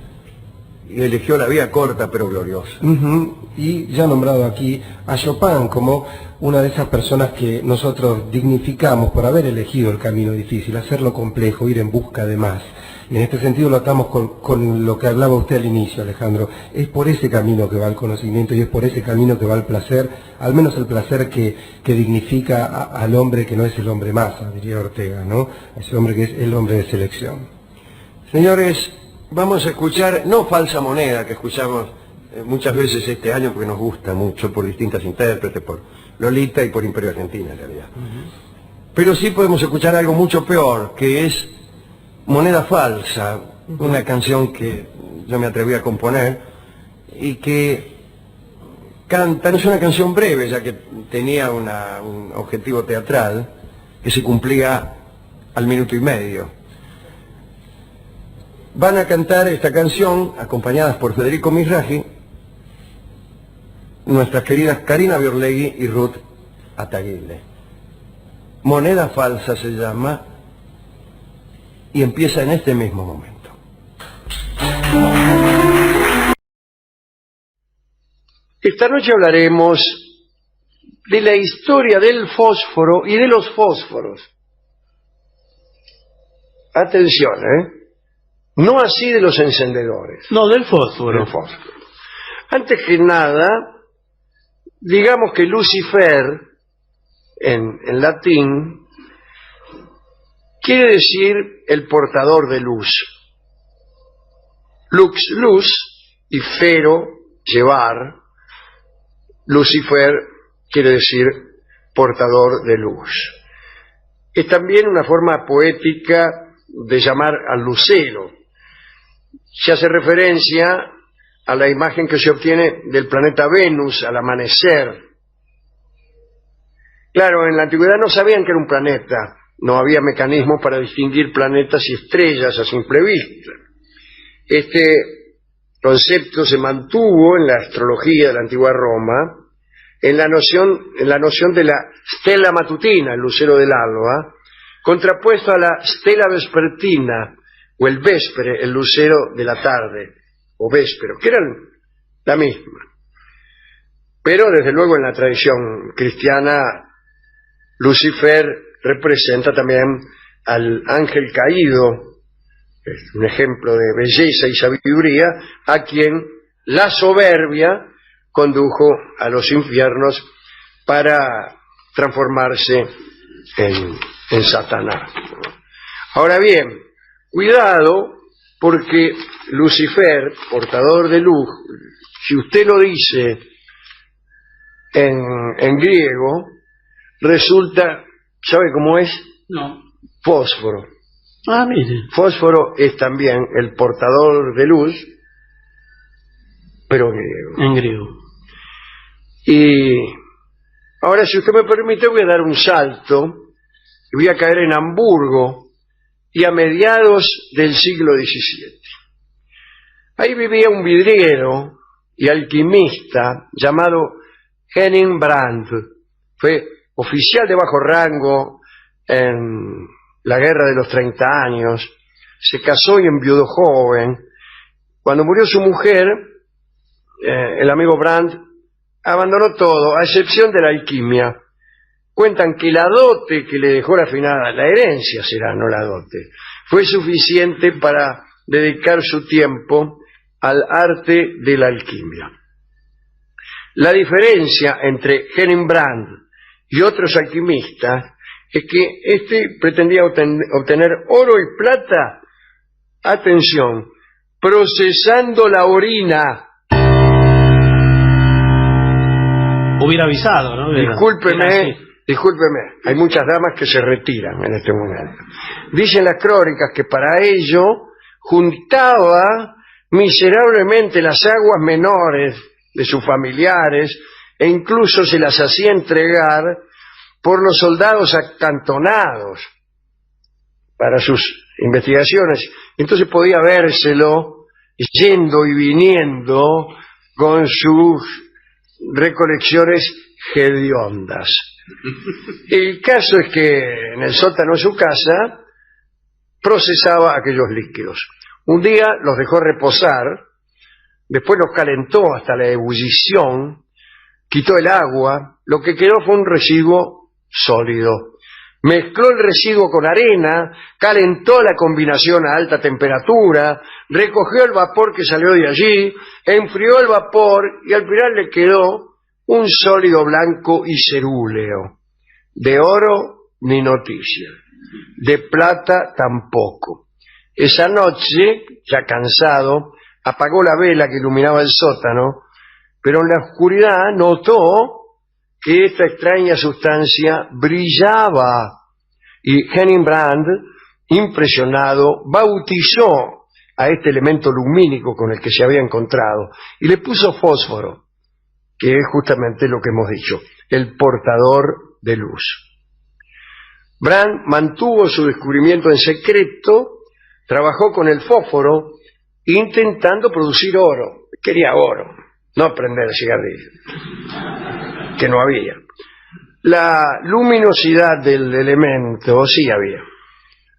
y eligió la vía corta pero gloriosa. Y ya nombrado aquí a Chopin como una de esas personas que nosotros dignificamos por haber elegido el camino difícil, hacerlo complejo, ir en busca de más. Y en este sentido lo atamos con lo que hablaba usted al inicio, Alejandro. Es por ese camino que va el conocimiento y es por ese camino que va el placer, al menos el placer que dignifica al hombre que no es el hombre masa, diría Ortega, ¿no? Ese hombre que es el hombre de selección. Señores, vamos a escuchar, no Falsa Moneda, que escuchamos muchas veces este año porque nos gusta mucho por distintas intérpretes, por Lolita y por Imperio Argentina en realidad. Pero sí podemos escuchar algo mucho peor, que es Moneda Falsa, una canción que yo me atreví a componer y que canta, no es una canción breve, ya que tenía un objetivo teatral que se cumplía al minuto y medio. Van a cantar esta canción, acompañadas por Federico Mizrahi, nuestras queridas Karina Biorlegui y Ruth Ataguile. Moneda Falsa se llama y empieza en este mismo momento. Esta noche hablaremos de la historia del fósforo y de los fósforos. Atención, no así de los encendedores. No, del fósforo. Del fósforo. Antes que nada, digamos que Lucifer, en latín, quiere decir el portador de luz. Lux, luz, y fero, llevar. Lucifer quiere decir portador de luz. Es también una forma poética de llamar al lucero. Se hace referencia a la imagen que se obtiene del planeta Venus al amanecer. Claro, en la antigüedad no sabían que era un planeta, no había mecanismos para distinguir planetas y estrellas a simple vista. Este concepto se mantuvo en la astrología de la antigua Roma, en la noción de la stella matutina, el lucero del alba, contrapuesto a la stella vespertina, o el véspere, el lucero de la tarde, o véspero, que eran la misma. Pero desde luego en la tradición cristiana, Lucifer representa también al ángel caído, es un ejemplo de belleza y sabiduría, a quien la soberbia condujo a los infiernos para transformarse en Satanás. Ahora bien, cuidado, porque Lucifer, portador de luz, si usted lo dice en griego, resulta, ¿sabe cómo es? No. Fósforo. Ah, mire. Fósforo es también el portador de luz, pero griego. En griego. Y ahora, si usted me permite, voy a dar un salto y voy a caer en Hamburgo y a mediados del siglo XVII. Ahí vivía un vidriero y alquimista llamado Henning Brandt. Fue oficial de bajo rango en la guerra de los 30 años, se casó y enviudó joven. Cuando murió su mujer, el amigo Brandt abandonó todo, a excepción de la alquimia. Cuentan que la dote que le dejó la finada, la herencia será, no la dote, fue suficiente para dedicar su tiempo al arte de la alquimia. La diferencia entre Henning Brandt y otros alquimistas es que este pretendía obtener oro y plata, atención, procesando la orina. Hubiera avisado, ¿no? Discúlpeme, hay muchas damas que se retiran en este momento. Dicen las crónicas que para ello juntaba miserablemente las aguas menores de sus familiares e incluso se las hacía entregar por los soldados acantonados para sus investigaciones. Entonces podía vérselo yendo y viniendo con sus recolecciones hediondas. El caso es que en el sótano de su casa procesaba aquellos líquidos. Un día los dejó reposar, después los calentó hasta la ebullición, quitó el agua, lo que quedó fue un residuo sólido. Mezcló el residuo con arena, calentó la combinación a alta temperatura, recogió el vapor que salió de allí, enfrió el vapor y al final le quedó un sólido blanco y cerúleo. De oro ni noticia, de plata tampoco. Esa noche, ya cansado, apagó la vela que iluminaba el sótano, pero en la oscuridad notó que esta extraña sustancia brillaba y Henning Brand, impresionado, bautizó a este elemento lumínico con el que se había encontrado y le puso fósforo, que es justamente lo que hemos dicho, el portador de luz. Brand mantuvo su descubrimiento en secreto, trabajó con el fósforo intentando producir oro. Quería oro, no prender cigarrillos, que no había. La luminosidad del elemento sí había.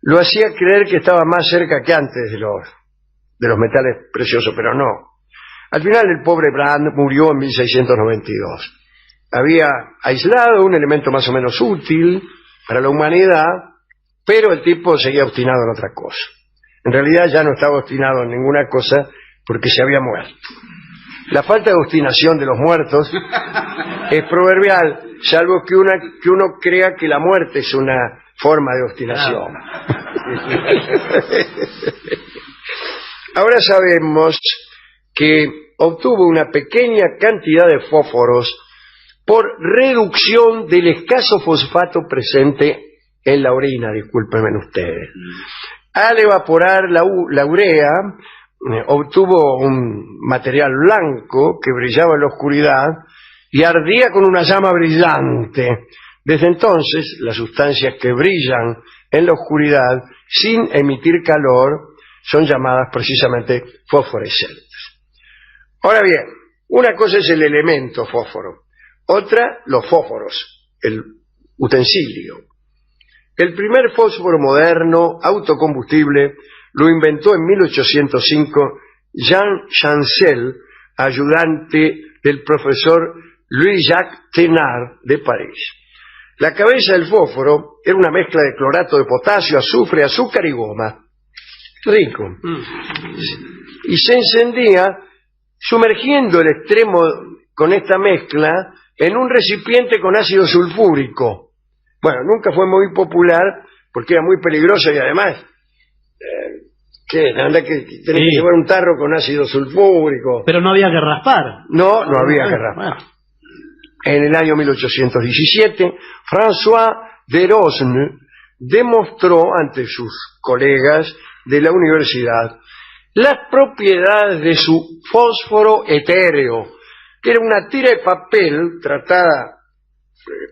Lo hacía creer que estaba más cerca que antes de los metales preciosos, pero no. Al final el pobre Brand murió en 1692. Había aislado un elemento más o menos útil para la humanidad, pero el tipo seguía obstinado en otra cosa. En realidad ya no estaba obstinado en ninguna cosa porque se había muerto. La falta de obstinación de los muertos es proverbial, salvo que uno crea que la muerte es una forma de obstinación. Ahora sabemos que obtuvo una pequeña cantidad de fósforos por reducción del escaso fosfato presente en la orina, discúlpenme ustedes. Al evaporar la urea, obtuvo un material blanco que brillaba en la oscuridad y ardía con una llama brillante. Desde entonces, las sustancias que brillan en la oscuridad sin emitir calor son llamadas precisamente fosforescentes. Ahora bien, una cosa es el elemento fósforo, otra los fósforos, el utensilio. El primer fósforo moderno, autocombustible, lo inventó en 1805 Jean Chancel, ayudante del profesor Louis-Jacques Thénard de París. La cabeza del fósforo era una mezcla de clorato de potasio, azufre, azúcar y goma. Rico. Y se encendía sumergiendo el extremo con esta mezcla en un recipiente con ácido sulfúrico. Bueno, nunca fue muy popular porque era muy peligroso y además tenés que llevar un tarro con ácido sulfúrico. Pero no había que raspar. No había que raspar. Bueno. En el año 1817, François Derosne demostró ante sus colegas de la universidad las propiedades de su fósforo etéreo, que era una tira de papel tratada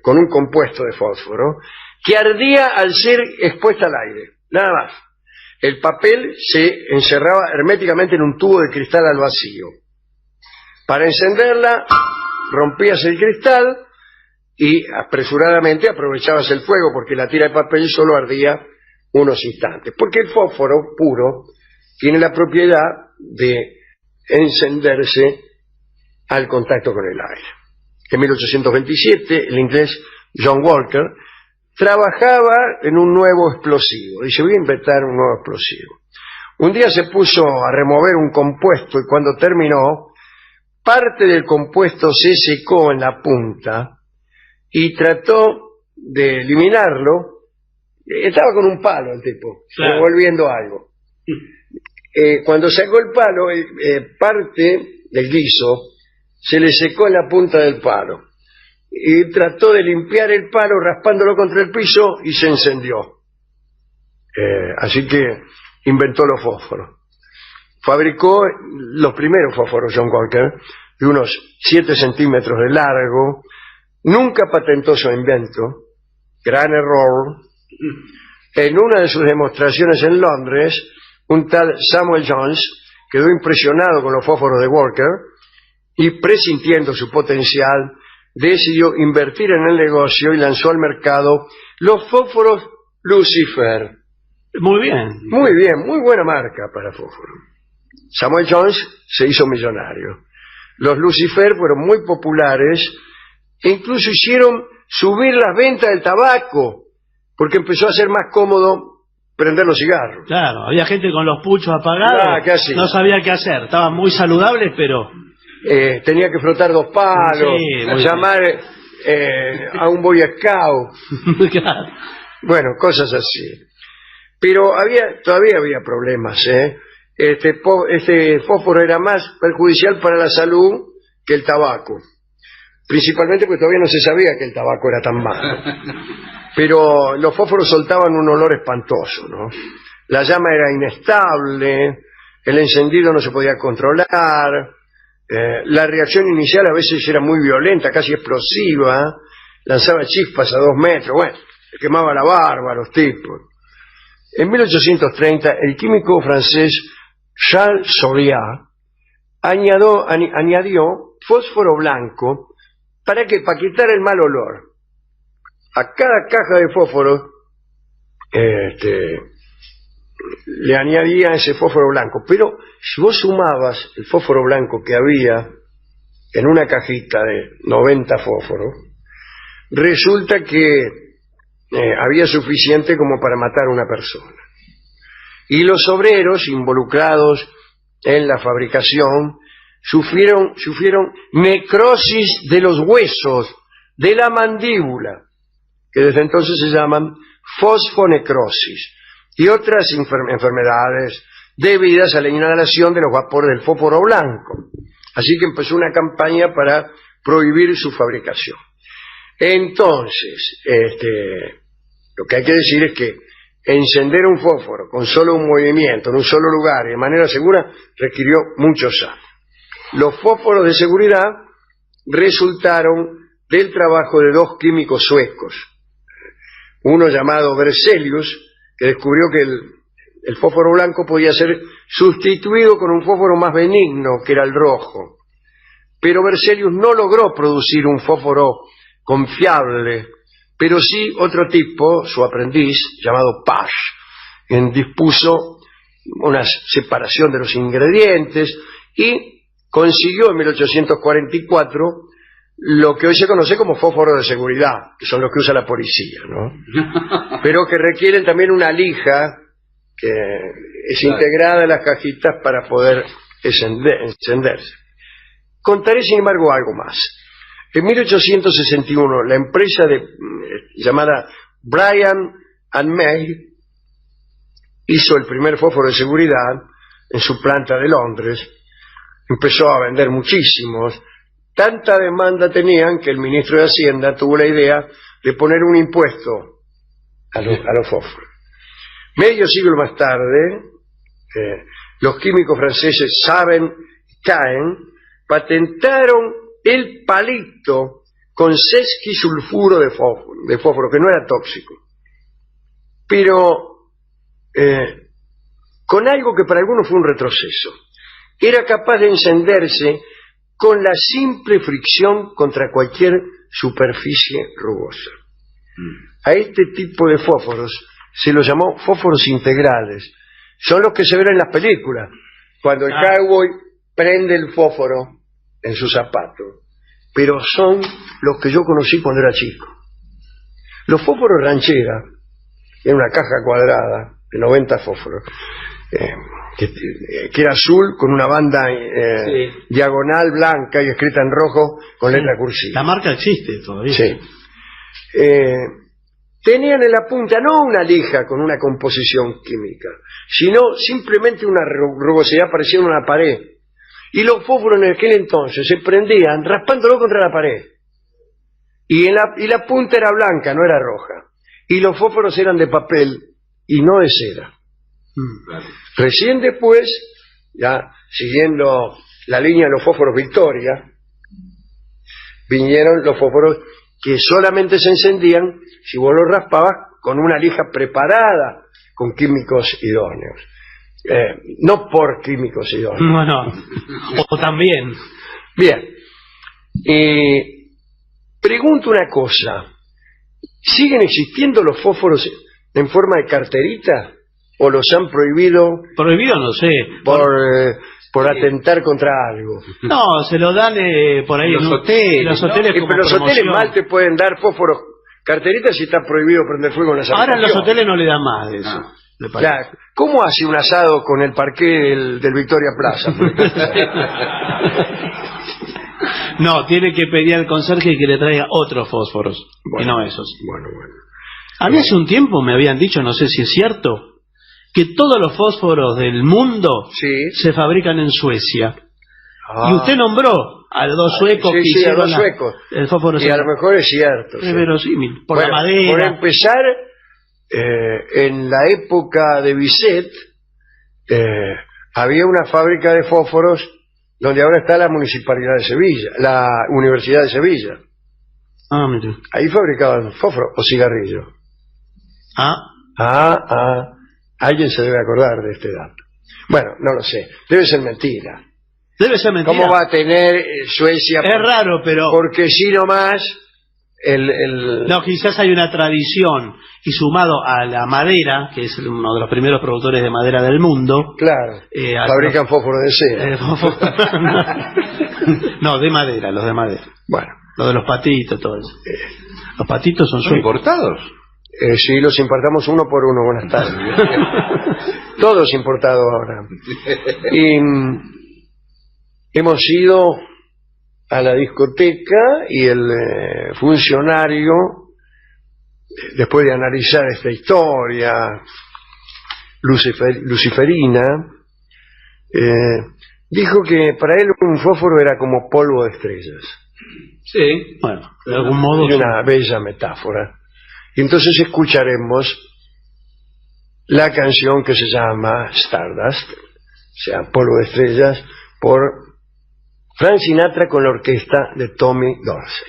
con un compuesto de fósforo que ardía al ser expuesta al aire, nada más. El papel se encerraba herméticamente en un tubo de cristal al vacío. Para encenderla, rompías el cristal y apresuradamente aprovechabas el fuego porque la tira de papel solo ardía unos instantes. Porque el fósforo puro tiene la propiedad de encenderse al contacto con el aire. En 1827, el inglés John Walker trabajaba en un nuevo explosivo. Dice, voy a inventar un nuevo explosivo. Un día se puso a remover un compuesto y cuando terminó, parte del compuesto se secó en la punta y trató de eliminarlo Estaba con un palo el tipo, Claro. revolviendo algo. Cuando sacó el palo, parte del guiso se le secó en la punta del palo. Y trató de limpiar el palo raspándolo contra el piso y se encendió. Así que inventó los fósforos. Fabricó los primeros fósforos John Walker, de unos 7 centímetros de largo. Nunca patentó su invento. Gran error. En una de sus demostraciones en Londres, un tal Samuel Jones quedó impresionado con los fósforos de Walker y, presintiendo su potencial, decidió invertir en el negocio y lanzó al mercado los fósforos Lucifer. Muy bien. Muy bien, muy buena marca para fósforo. Samuel Jones se hizo millonario. Los Lucifer fueron muy populares e incluso hicieron subir las ventas del tabaco, porque empezó a ser más cómodo prender los cigarros. Claro, había gente con los puchos apagados, casi. no sabía qué hacer, estaban muy saludables, pero... Tenía que frotar 2 palos, Sí, muy llamar a un Boy Scout. Claro. Bueno, cosas así. Pero todavía había problemas, ¿eh? Este fósforo era más perjudicial para la salud que el tabaco. Principalmente porque todavía no se sabía que el tabaco era tan malo. Pero los fósforos soltaban un olor espantoso, ¿no? La llama era inestable, el encendido no se podía controlar, la reacción inicial a veces era muy violenta, casi explosiva, lanzaba chispas a 2 metros, bueno, se quemaba la barba a los tipos. En 1830, el químico francés Charles Soriat añadió fósforo blanco para quitar el mal olor. A cada caja de fósforo le añadía ese fósforo blanco, pero si vos sumabas el fósforo blanco que había en una cajita de 90 fósforos, resulta que había suficiente como para matar a una persona. Y los obreros involucrados en la fabricación sufrieron necrosis de los huesos, de la mandíbula, que desde entonces se llaman fosfonecrosis, y otras enfermedades debidas a la inhalación de los vapores del fósforo blanco. Así que empezó una campaña para prohibir su fabricación. Entonces, lo que hay que decir es que encender un fósforo con solo un movimiento, en un solo lugar y de manera segura, requirió muchos años. Los fósforos de seguridad resultaron del trabajo de 2 químicos suecos. Uno llamado Berzelius, que descubrió que el fósforo blanco podía ser sustituido con un fósforo más benigno, que era el rojo. Pero Berzelius no logró producir un fósforo confiable, pero sí otro tipo, su aprendiz, llamado Pasch, quien dispuso una separación de los ingredientes y consiguió en 1844 lo que hoy se conoce como fósforo de seguridad, que son los que usa la policía, ¿no? Pero que requieren también una lija que es integrada en las cajitas para poder encenderse. Contaré, sin embargo, algo más. En 1861, la empresa llamada Bryan and May hizo el primer fósforo de seguridad en su planta de Londres. Empezó a vender muchísimos. Tanta demanda tenían que el ministro de Hacienda tuvo la idea de poner un impuesto a los fósforos. Medio siglo más tarde, los químicos franceses Caen patentaron el palito con sesquisulfuro de fósforo, que no era tóxico, pero con algo que para algunos fue un retroceso. Era capaz de encenderse con la simple fricción contra cualquier superficie rugosa. A este tipo de fósforos se los llamó fósforos integrales. Son los que se ven en las películas, cuando el cowboy prende el fósforo en su zapato, pero son los que yo conocí cuando era chico. Los fósforos ranchera, en una caja cuadrada de 90 fósforos, que era azul con una banda diagonal blanca y escrita en rojo con letra cursiva. La marca existe todavía. Sí. tenían en la punta no una lija con una composición química, sino simplemente una rugosidad parecida a una pared. Y los fósforos en aquel entonces se prendían raspándolo contra la pared. Y la punta era blanca, no era roja. Y los fósforos eran de papel y no de cera. Recién después, ya siguiendo la línea de los fósforos Victoria, vinieron los fósforos que solamente se encendían si vos los raspabas con una lija preparada con químicos idóneos. No por químicos idóneos. Bueno, o también. Bien. Pregunto una cosa. ¿Siguen existiendo los fósforos en forma de carterita? ¿O los han prohibido? Prohibido no sé. Por atentar contra algo. No, se lo dan por ahí los en hoteles. los hoteles, Pero como los hoteles promoción. mal te pueden dar fósforos carteritas si está prohibido prender fuego en las Ahora en los habitaciones. hoteles no le dan más de eso. me parece. Claro. ¿Cómo hace un asado con el parqué del Victoria Plaza? No, tiene que pedir al conserje que le traiga otros fósforos, y no esos. Bueno. A mí hace un tiempo me habían dicho, no sé si es cierto, que todos los fósforos del mundo Sí. se fabrican en Suecia. Ah. Y usted nombró a los dos suecos Sí, que sí, a hicieron dos suecos. el fósforo. Y a lo mejor es cierto. Es sí. verosímil, por Bueno, la madera. Por empezar, en la época de Bisset, había una fábrica de fósforos donde ahora está la Municipalidad de Sevilla, la Universidad de Sevilla. Ah, mire. Ahí fabricaban fósforos o cigarrillos. Ah, Alguien se debe acordar de este dato. Bueno, no lo sé. Debe ser mentira. debe ser mentira. ¿Cómo va a tener Suecia? Es raro, pero... Porque si nomás No, quizás hay una tradición, y sumado a la madera, que es uno de los primeros productores de madera del mundo... Claro, fabrican fósforo de cera. No, de madera, los de madera. Bueno. Lo de los patitos, todo eso. Los patitos son ¿Son importados? Sí, los importamos uno por uno. Buenas tardes. Todos importados ahora. Y hemos ido a la discoteca y el funcionario, después de analizar esta historia luciferina, dijo que para él un fósforo era como polvo de estrellas. Sí, bueno, de algún modo... Es una bella metáfora. Y entonces escucharemos la canción que se llama Stardust, o sea, Polvo de Estrellas, por Frank Sinatra con la orquesta de Tommy Dorsey.